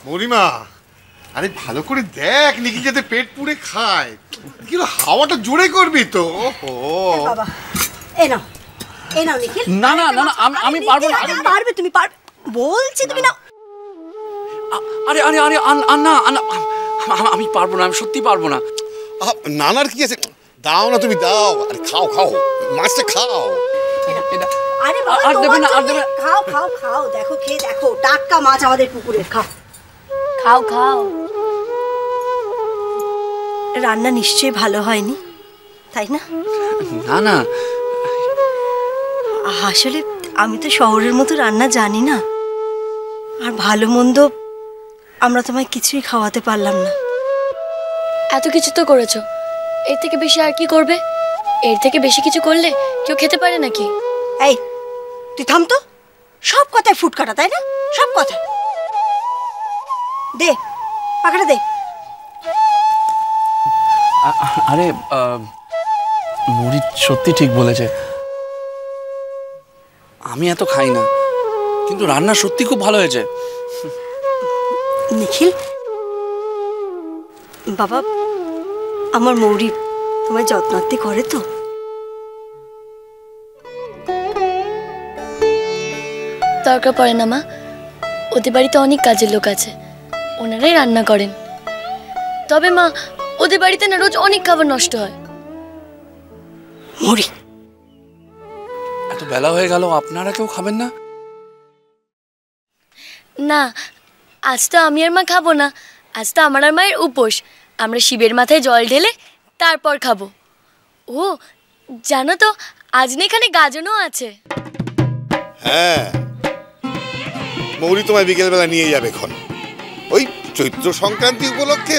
বুড়িমা, আরে ভালো করে দেখ নিখিল যাতে পেট পুড়ে খায়। কিন্তু হাওয়াটা জোরে করবি তো। ওহো বাবা, এ নাও নিখিল। না না না আমি পারবো না। পারবে, তুমি পারবে বলছি, তুমি নাও। আরে আরে আরে আন্না আন্না, আমি পারবো না, আমি সত্যি পারবো না। নানার কি আছে, দাও না তুমি, দাও। আরে খাও খাও, মাছটা খাও। আরে বাবা, আর দেবে না, আর দেবে। খাও খাও খাও, দেখো খেয়ে দেখো, টাটকা মাছ আমাদের পুকুরের। খাও খাও খাও। রান্না নিশ্চয়ই ভালো হয়নি, তাই না? না না, আসলে আমি তো শহরের মতো রান্না জানি না, আর ভালো মন্দ আমরা তোমায় কিছুই খাওয়াতে পারলাম না। এত কিছু তো করেছো, এর থেকে বেশি আর কি করবে? এর থেকে বেশি কিছু করলে কেউ খেতে পারে নাকি? এই তুই থাম তো, সব কথায় ফুট কাটা, তাই না? সব কথা দে, পাখাটা দে। আরে মুড়ি সত্যি ঠিক বলেছে, আমি এত খাই না, কিন্তু রান্না সত্যি খুব ভালো হয়েছে। নিখিল বাবা, আমার মৌরি তোমায় যত্নার্থে করে তো? দরকার পড়ে না মা, ওদের বাড়িতে অনেক কাজের লোক আছে, ওনারাই রান্না করেন। তবে মা, ওদের বাড়িতে না রোজ অনেক খাবার নষ্ট হয়। মৌরি, এত বেলা হয়ে গেল, আপনারা কেউ খাবেন না? না, আজ তো আমি আর মা খাবো না, আজ তো আমার আর মায়ের উপোস। আমরা শিবের মাথায় জল ঢেলে তারপর খাবো। ও জানো তো, আজ না এখানে গাজনও আছে। হ্যাঁ, মৌরি তোমায় বিকেলবেলা নিয়ে যাবে এখন। ওই চৈত্র সংক্রান্তি উপলক্ষে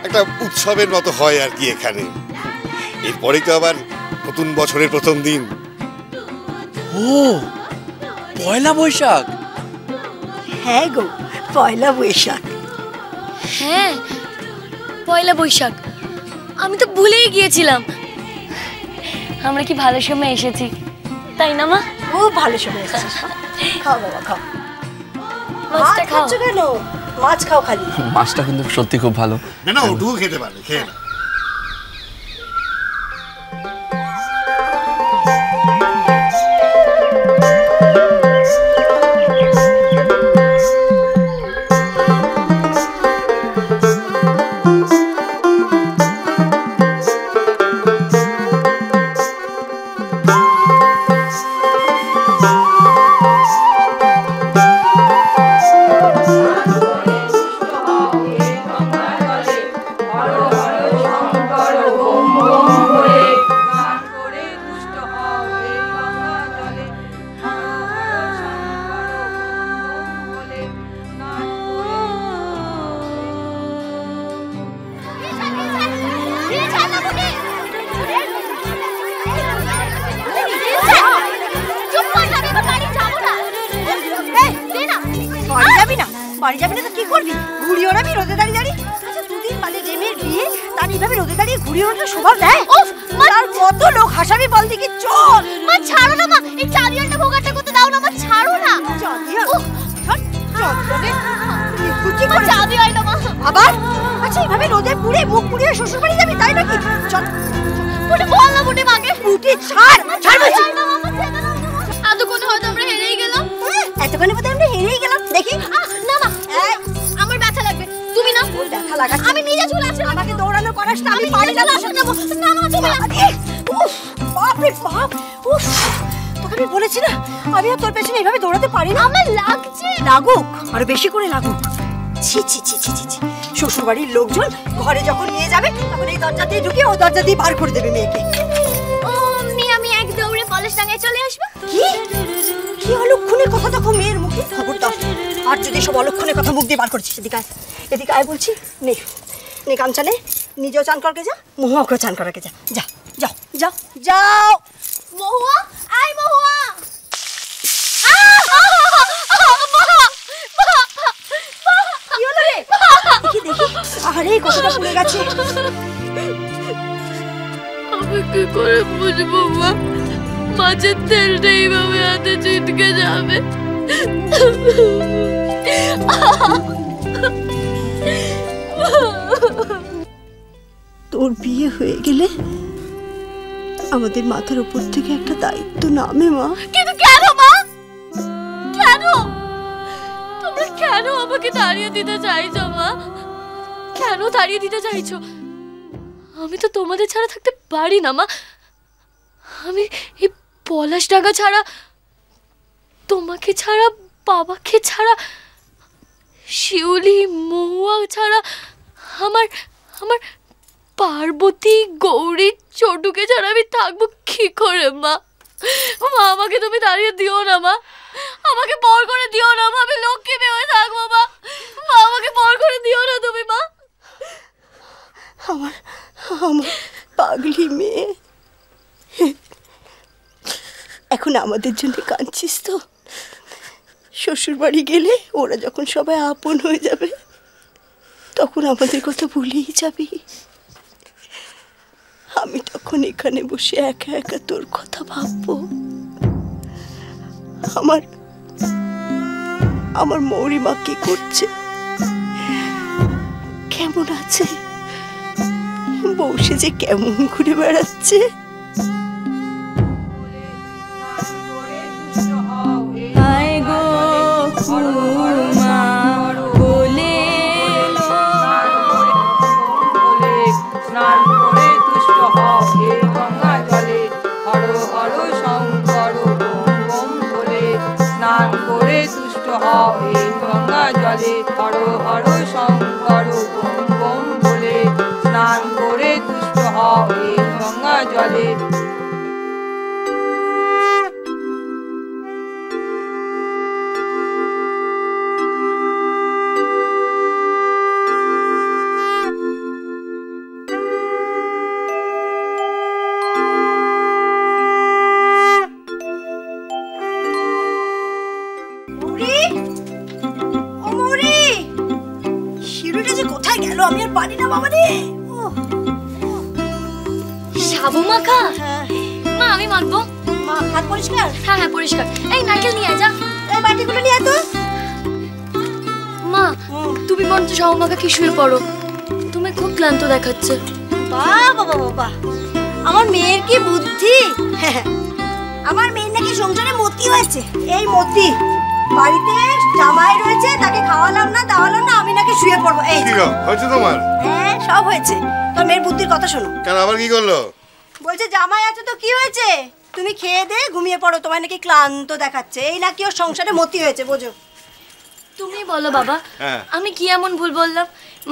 একটা উৎসবের মতো হয় আর কি এখানে। এরপরেই তো আবার নতুন বছরের প্রথম দিন। ও পয়লা বৈশাখ। হ্যাঁ গো, পয়লা বৈশাখ। হ্যাঁ, পয়লা বৈশাখ, আমি তো ভুলেই গিয়েছিলাম। আমরা কি ভালো সময় এসেছি, তাই না মা? খুব ভালো সময় এসেছিস। খাও বাবা, খাও। মাছটা খাও। কেন? মাছ খাও খালি। মাছটা কিন্তু সত্যি খুব ভালো। না না, ওটুকু খেতে পারবে, খেয়ে না। বাড়ি যাবি না তো কি করবি? ঘুড়ি ওড়াবি রোদে দাঁড়িয়ে দাঁড়িয়ে? আচ্ছা, দুদিন পালে যে মেয়ের বিয়ে, তার এইভাবে রোদে দাঁড়িয়ে ঘুড়ি ওড়ানোর স্বভাব দেয়? আর কত লোক হাসাবি বল দেখি। চল মা, ছাড়ো না মা, এই চাঁদিয়ালটা ভোগাটা করতে দাও না মা, ছাড়ো না। চাঁদিয়াল? চাঁদিয়ালটা মা আবার? আচ্ছা, এইভাবে রোদে পুড়ে মুখ পুড়িয়ে শ্বশুর বাড়ি যাবি, তাই নাকি? চল বুটি, বল না বুটি মাকে। বুটি ছাড়, ছাড় বলছি। এতক্ষণে হয়তো আমরা হেরেই গেলাম। এতক্ষণে বোধহয় আমরা হেরেই গেলাম। দেখি না মা, আমার ব্যথা লাগবে, তুমি না। ব্যথা লাগাচ্ছে? আমি নিজে চলে আসছি। আমাকে দৌড়ানো করাস না, আমি পারি না। না মা, তুমি না। বাপ রে বাপ, তোকে আমি বলেছি না, আমি আর তোর পেছনে এইভাবে দৌড়াতে পারি না। আমার লাগছে। লাগুক, আরো বেশি করে লাগুক। ছি ছি ছি ছি ছি। শ্বশুর বাড়ির লোকজন ঘরে যখন নিয়ে যাবে, তখন এই দরজা দিয়ে ঢুকে ও দরজা দিয়ে বার করে দেবে মেয়েকে। আমি এক দৌড়ে কলেজ ডাঙায় চলে আসবো। কি কি অলক্ষণের কথা তখন মেয়ের মুখে? খবরদার, আর যদি সব অলক্ষণের কথা মুখ দিয়ে বার করছিস। এদিকে আয়, এদিকে আয় বলছি। নে নে গামছা নে, নিজেও চান করকে যা, মহুয়াকেও চান করাকে যা। যা যাও যাও যাও। মহুয়া, আয় মহুয়া। কি হলো রে? দেখি দেখি, আরে কতটা পুড়ে গেছে। আমি কি করে বুঝবো মা, মাছের তেলটা এইভাবে হাতে ছিটকে যাবে? বিয়ে হয়ে গেলে আমাদের মাথার উপর থেকে একটা দায়িত্ব নামে মা। কিন্তু কেন মা, কেন তোমরা কেন আমাকে তাড়িয়ে দিতে চাইছো মা? কেন তাড়িয়ে দিতে চাইছো? আমি তো তোমাদের ছাড়া থাকতে পারি না মা। আমি এই পলাশডাঙ্গা ছাড়া, তোমাকে ছাড়া, বাবাকে ছাড়া, শিউলি মহুয়া ছাড়া, আমার আমার পার্বতী গৌরী ছোটুকে ছাড়া আমি থাকবো কি করে মা? মা আমাকে তুমি তাড়িয়ে দিও না মা, আমাকে পর করে দিও না মা, আমি লক্ষ্মী মেয়ে হয়ে থাকবো মা। মা আমাকে পর করে দিও না তুমি মা। আমার আমার পাগলি মেয়ে, এখন আমাদের জন্য কাঁদছিস তো? শ্বশুর বাড়ি গেলে ওরা যখন সবাই আপন হয়ে যাবে তখন আমাদের কথা ভুলেই যাবি। আমি তখন এখানে বসে একা একা তোর কথা ভাববো। আমার আমার মৌরিমা কি করছে, কেমন আছে, বসে যে কেমন ঘুরে বেড়াচ্ছে। জলে হর হর শঙ্কর বোম বোম বলে স্নান করে তুষ্ট হও এই গঙ্গা জলে। আমি আর পারি না বাবা রে। সাবু মাখা? মা আমি মাখবো। মা হাত পরিষ্কার? হ্যাঁ হ্যাঁ পরিষ্কার। এই নারকেল নিয়ে যা, এই বাটিগুলো নিয়ে তো। মা তুমি বরঞ্চ সাবু মাখা কি শুয়ে পড়ো, তুমি খুব ক্লান্ত দেখাচ্ছে। বাবা বাবা বাবা, আমার মেয়ের কি বুদ্ধি! আমার মেয়ের নাকি সংসারে মতি হয়েছে। এই মতি বাড়িতে জামাই রয়েছে, তাকে খাওয়ালাম না দাওয়ালাম না, আমি নাকি শুয়ে পড়বো। এই হয়েছে তোমার? হ্যাঁ সব হয়েছে। তোর মেয়ের বুদ্ধির কথা শোনো। কেন আবার কি করলো? বলছে জামাই আছে তো কি হয়েছে, তুমি খেয়ে দে ঘুমিয়ে পড়ো, তোমার নাকি ক্লান্ত দেখাচ্ছে। এই নাকি ওর সংসারে মতি হয়েছে, বোঝো। তুমি বলো বাবা, আমি কি এমন ভুল বললাম?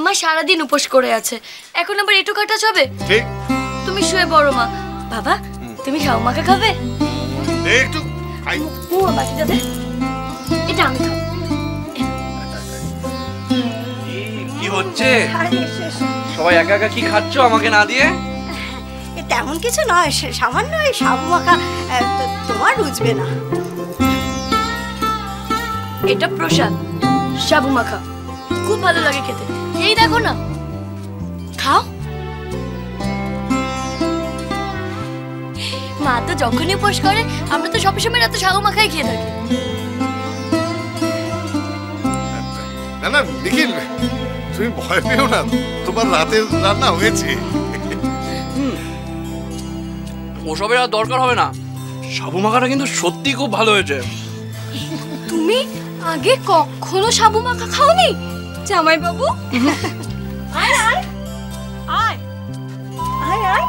মা সারাদিন উপোস করে আছে, এখন আবার এটু কাটা যাবে? ঠিক। তুমি শুয়ে পড়ো মা। বাবা তুমি সাবু মাখা খাবে? একটু বাকি যাবে, এটা আমি খাবো। কি হচ্ছে? সবাই একা একা কি খাচ্ছ আমাকে না দিয়ে? তেমন কিছু নয়, সামান্য এই সাবু মাখা, তোমার রুচবে না। এটা প্রসাদ, সাবু মাখা খুব ভালো লাগে খেতে। এই দেখো না, খাও। মা তো যখনই উপোস করে আমরা তো সবসময় রাতে সাবু মাখাই খেয়ে থাকি। না না নিখিল, তুমি ভয় পেও না, তোমার রাতের রান্না হয়েছে। ওসবের আর দরকার হবে না, সাবু মাখাটা কিন্তু সত্যি খুব ভালো হয়েছে। তুমি আগে কখনো সাবু মাখা খাওনি জামাই বাবু? আয় আয় আয় আয় আয়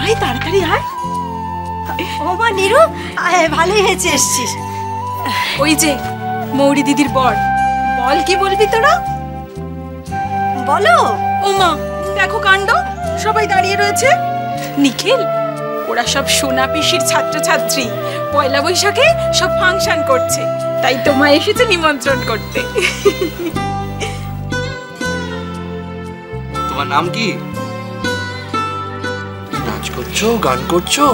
আয় তাড়াতাড়ি আয়। ও মা নিরু, ভালোই হয়েছে এসছিস। ওই যে মৌরি দিদির বর, বল কি বলবি তোরা? বলো। ও মা দেখো কাণ্ড, সবাই দাঁড়িয়ে রয়েছে। নিখিল, ওরা সব সোনা পিসির ছাত্রছাত্রী, পয়লা বৈশাখে সব ফাংশন করছে, তাই তোমায় এসেছে নিমন্ত্রণ করতে। তোমার নাম কি? নাচ করছো, গান করছো,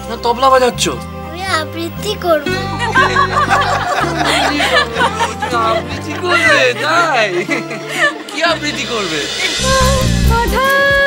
না তবলা বাজাচ্ছ? আমি আবৃত্তি করব। আবৃত্তি করবে? তাই কি আবৃত্তি করবে? আধার